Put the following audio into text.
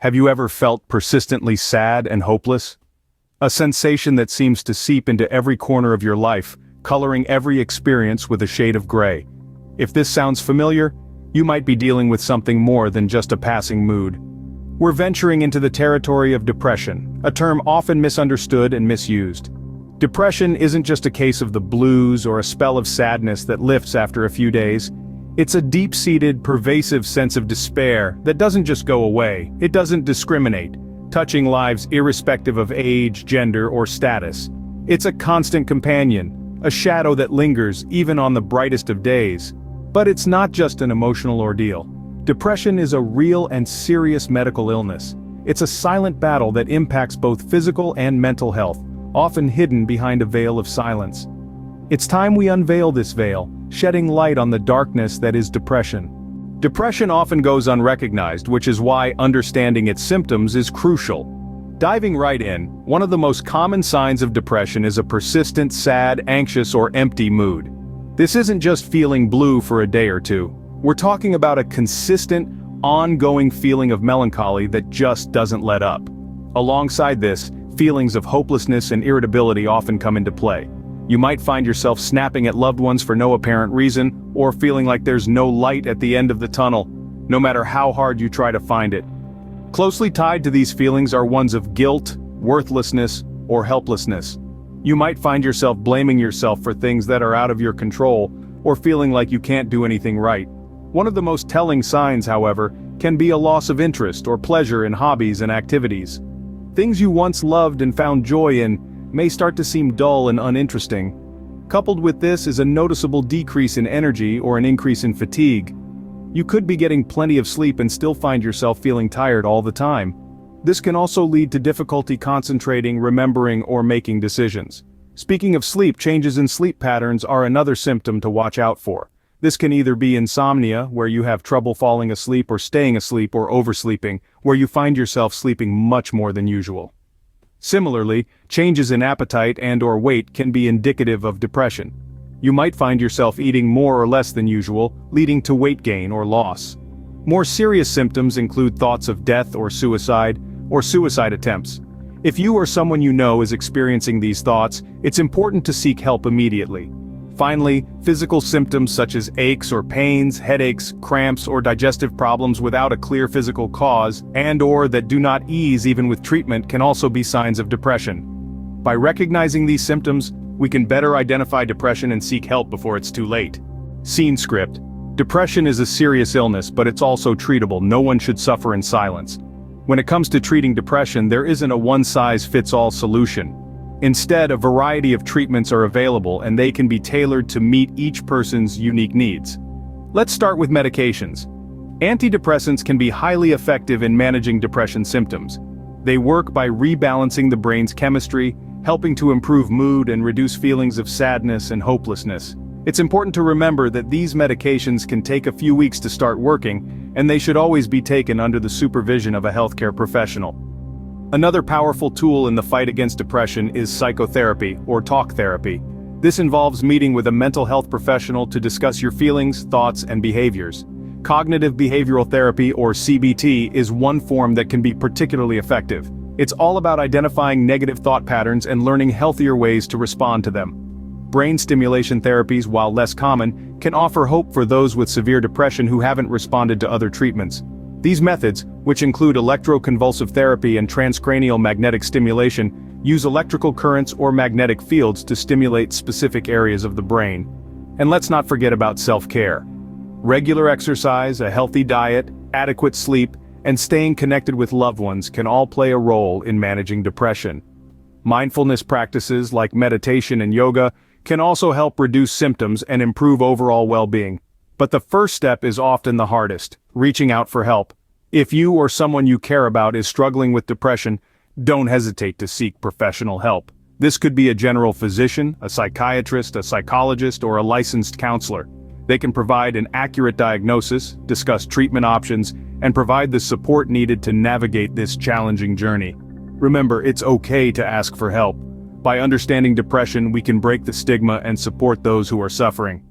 Have you ever felt persistently sad and hopeless? A sensation that seems to seep into every corner of your life, coloring every experience with a shade of gray. If this sounds familiar, you might be dealing with something more than just a passing mood. We're venturing into the territory of depression, a term often misunderstood and misused. Depression isn't just a case of the blues or a spell of sadness that lifts after a few days. It's a deep-seated, pervasive sense of despair that doesn't just go away, it doesn't discriminate, touching lives irrespective of age, gender, or status. It's a constant companion, a shadow that lingers even on the brightest of days. But it's not just an emotional ordeal. Depression is a real and serious medical illness. It's a silent battle that impacts both physical and mental health, often hidden behind a veil of silence. It's time we unveil this veil, shedding light on the darkness that is depression. Depression often goes unrecognized, which is why understanding its symptoms is crucial. Diving right in, one of the most common signs of depression is a persistent, sad, anxious, or empty mood. This isn't just feeling blue for a day or two. We're talking about a consistent, ongoing feeling of melancholy that just doesn't let up. Alongside this, feelings of hopelessness and irritability often come into play. You might find yourself snapping at loved ones for no apparent reason, or feeling like there's no light at the end of the tunnel, no matter how hard you try to find it. Closely tied to these feelings are ones of guilt, worthlessness, or helplessness. You might find yourself blaming yourself for things that are out of your control, or feeling like you can't do anything right. One of the most telling signs, however, can be a loss of interest or pleasure in hobbies and activities. Things you once loved and found joy in may start to seem dull and uninteresting. Coupled with this is a noticeable decrease in energy or an increase in fatigue. You could be getting plenty of sleep and still find yourself feeling tired all the time. This can also lead to difficulty concentrating, remembering, or making decisions. Speaking of sleep, changes in sleep patterns are another symptom to watch out for. This can either be insomnia, where you have trouble falling asleep or staying asleep, or oversleeping, where you find yourself sleeping much more than usual. Similarly, changes in appetite and/or weight can be indicative of depression. You might find yourself eating more or less than usual, leading to weight gain or loss. More serious symptoms include thoughts of death or suicide attempts. If you or someone you know is experiencing these thoughts, it's important to seek help immediately. Finally, physical symptoms such as aches or pains, headaches, cramps, or digestive problems without a clear physical cause and/or that do not ease even with treatment can also be signs of depression. By recognizing these symptoms, we can better identify depression and seek help before it's too late. Scene script. Depression is a serious illness, but it's also treatable. No one should suffer in silence. When it comes to treating depression, there isn't a one-size-fits-all solution. Instead, a variety of treatments are available and they can be tailored to meet each person's unique needs. Let's start with medications. Antidepressants can be highly effective in managing depression symptoms. They work by rebalancing the brain's chemistry, helping to improve mood and reduce feelings of sadness and hopelessness. It's important to remember that these medications can take a few weeks to start working, and they should always be taken under the supervision of a healthcare professional. Another powerful tool in the fight against depression is psychotherapy, or talk therapy. This involves meeting with a mental health professional to discuss your feelings, thoughts, and behaviors. Cognitive behavioral therapy, or CBT, is one form that can be particularly effective. It's all about identifying negative thought patterns and learning healthier ways to respond to them. Brain stimulation therapies, while less common, can offer hope for those with severe depression who haven't responded to other treatments. These methods, which include electroconvulsive therapy and transcranial magnetic stimulation, use electrical currents or magnetic fields to stimulate specific areas of the brain. And let's not forget about self-care. Regular exercise, a healthy diet, adequate sleep, and staying connected with loved ones can all play a role in managing depression. Mindfulness practices like meditation and yoga can also help reduce symptoms and improve overall well-being. But the first step is often the hardest: reaching out for help. If you or someone you care about is struggling with depression, don't hesitate to seek professional help. This could be a general physician, a psychiatrist, a psychologist, or a licensed counselor. They can provide an accurate diagnosis, discuss treatment options, and provide the support needed to navigate this challenging journey. Remember, it's okay to ask for help. By understanding depression, we can break the stigma and support those who are suffering.